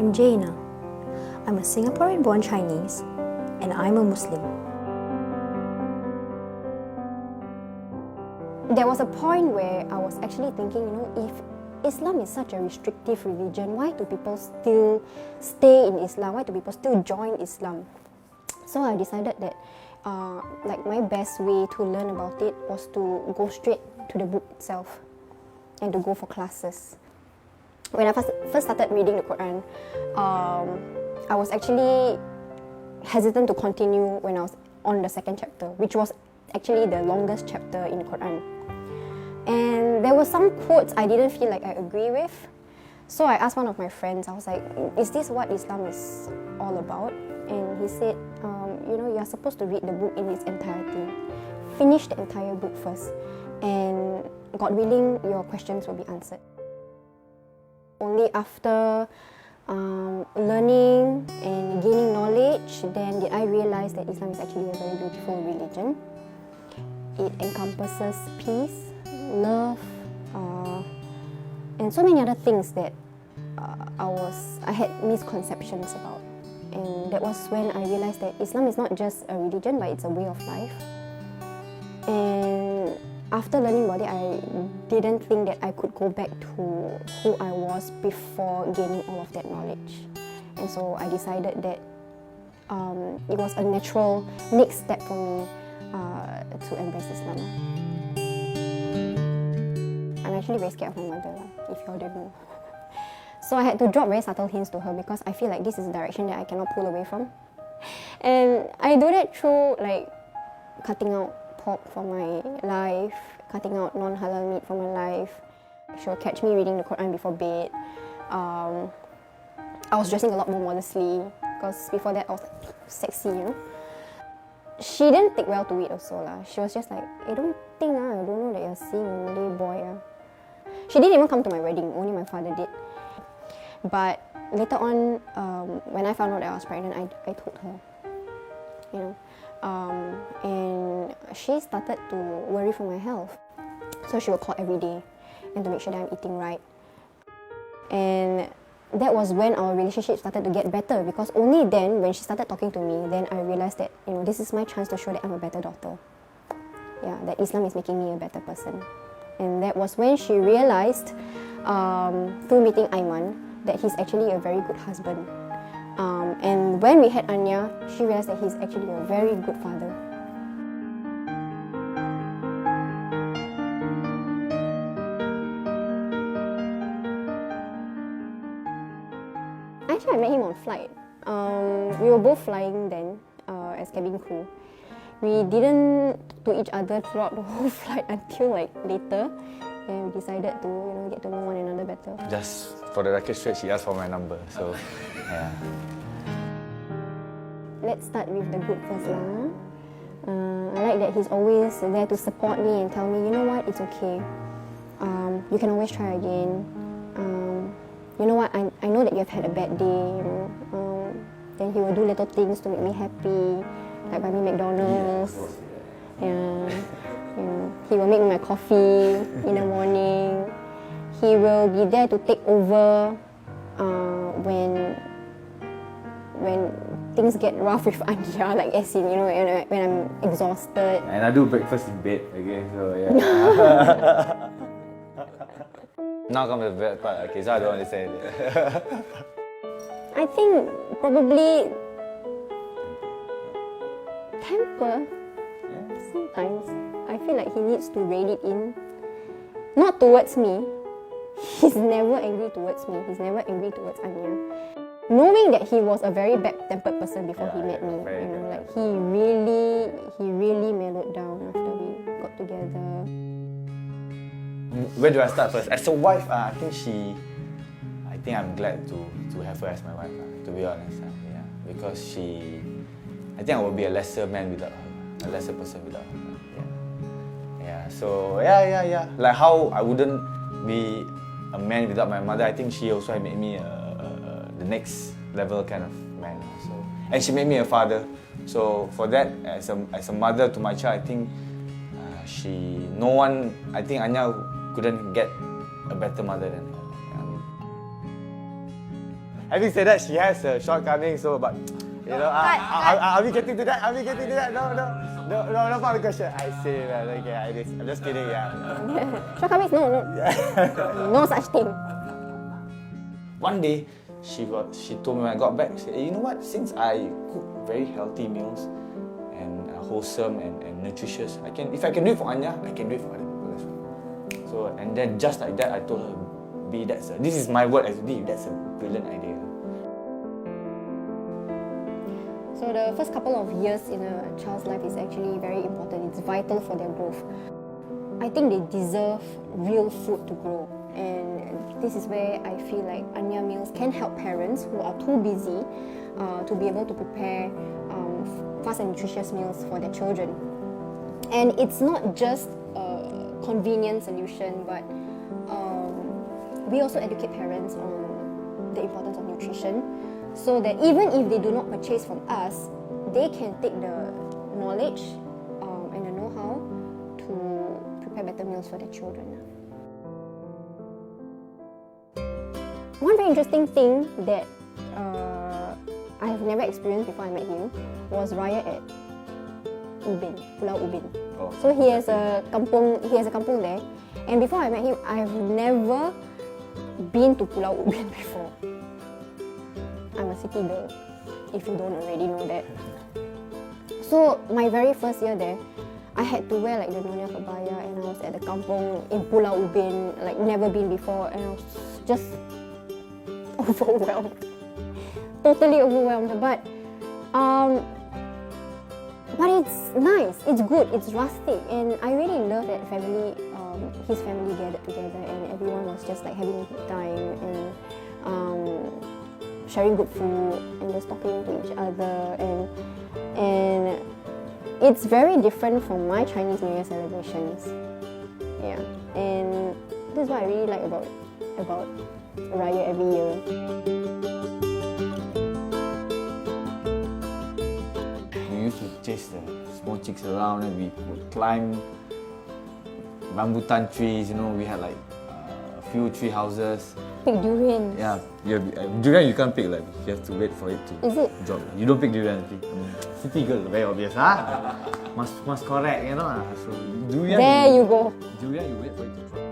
I'm Jaina. I'm a Singaporean born Chinese and I'm a Muslim. There was a point where I was actually thinking, if Islam is such a restrictive religion, why do people still stay in Islam? Why do people still join Islam? So I decided that my best way to learn about it was to go straight to the book itself and to go for classes. When I first started reading the Quran, I was actually hesitant to continue when I was on the second chapter, which was actually the longest chapter in the Quran. And there were some quotes I didn't feel like I agree with. So I asked one of my friends, I was like, is this what Islam is all about? And he said, you're supposed to read the book in its entirety. Finish the entire book first. And God willing, your questions will be answered. Only after learning and gaining knowledge, then did I realize that Islam is actually a very beautiful religion. It encompasses peace, love, and so many other things that I had misconceptions about. And that was when I realized that Islam is not just a religion, but it's a way of life. And after learning about it, I didn't think that I could go back to who I was before gaining all of that knowledge. And so I decided that it was a natural next step for me to embrace Islam. I'm actually very scared of my mother, if you all don't know. So I had to drop very subtle hints to her because I feel like this is a direction that I cannot pull away from. And I do that through cutting out pork from my life, cutting out non-halal meat from my life. She'll catch me reading the Quran before bed. I was dressing a lot more modestly because before that I was sexy, She didn't take well to it also. She was just like, I don't know that you're seeing a Malay boy. She didn't even come to my wedding, only my father did. But later on, when I found out that I was pregnant, I told her, and she started to worry for my health. So she would call every day and to make sure that I'm eating right. And that was when our relationship started to get better, because only then, when she started talking to me, then I realized that, this is my chance to show that I'm a better daughter. Yeah, that Islam is making me a better person. And that was when she realized, through meeting Aiman, that he's actually a very good husband. And when we had Anya, she realized that he's actually a very good father. Actually, I met him on flight. We were both flying then as cabin crew. We didn't talk to each other throughout the whole flight until later. And we decided to get to know one another better. Just for the record straight, she asked for my number, so yeah. Let's start with the good first. I like that he's always there to support me and tell me, you know what, it's okay. You can always try again. You know what, I know that you've had a bad day, then he will do little things to make me happy, like buy me McDonald's. Yeah. He will make me my coffee in the morning. He will be there to take over when things get rough with Anja, as in, when I'm exhausted. And I do breakfast in bed, okay, so yeah. Now comes the bad part, okay, so I don't understand it. I think probably temper. Sometimes I feel like he needs to rein it in. Not towards me. He's never angry towards me. He's never angry towards Anya. Knowing that he was a very bad-tempered person before he met me, he really mellowed down after we got together. Where do I start first? As a wife, I think I'm glad to have her as my wife, to be honest. Yeah, because I think I would be a lesser man without her, a lesser person without her. Yeah. So yeah. Like how I wouldn't be a man without my mother, I think she also made me the next level kind of man. So, and she made me a father. So for that, as a mother to my child, I think I think Anya couldn't get a better mother than her. having said that, she has a shortcoming. So, but you know, are we getting to that? Are we getting to that? No, not part of the question. I say, man, okay, I'm just kidding. Yeah. Shortcomings? No. No such thing. One day, she told me when I got back, she said, hey, you know what? Since I cook very healthy meals and wholesome and nutritious, if I can do it for Anya, I can do it for other people as well. So, and then just like that, I told her, B, this is my word as B, that's a brilliant idea. So the first couple of years in a child's life is actually very important. It's vital for their growth. I think they deserve real food to grow. And this is where I feel like Anya meals can help parents who are too busy to be able to prepare fast and nutritious meals for their children. And it's not just a convenient solution, but we also educate parents on the importance of nutrition, so that even if they do not purchase from us, they can take the knowledge and the know-how to prepare better meals for their children. One very interesting thing that I have never experienced before I met him was Raya at Ubin, Pulau Ubin. Oh. So he has a kampung there, and before I met him, I have never been to Pulau Ubin before. I'm a city girl, if you don't already know that. So my very first year there, I had to wear like the Nyonya Kebaya, and I was at the kampung in Pulau Ubin, like never been before, and I was just overwhelmed. Totally overwhelmed. But it's nice, it's good, it's rustic, and I really love that his family gathered together and everyone was just like having a good time and sharing good food and just talking to each other, and it's very different from my Chinese New Year celebrations. Yeah, and this is what I really like about Raya every year. We used to chase the small chicks around and we would climb rambutan trees, you know, we had like a few tree houses. Pick durians. Yeah, durian you can't pick, like you have to wait for it to Is it? drop. You don't pick durian. City girl, very obvious, huh? Must correct, you know. So durian. There you go. Durian, you wait for it to drop.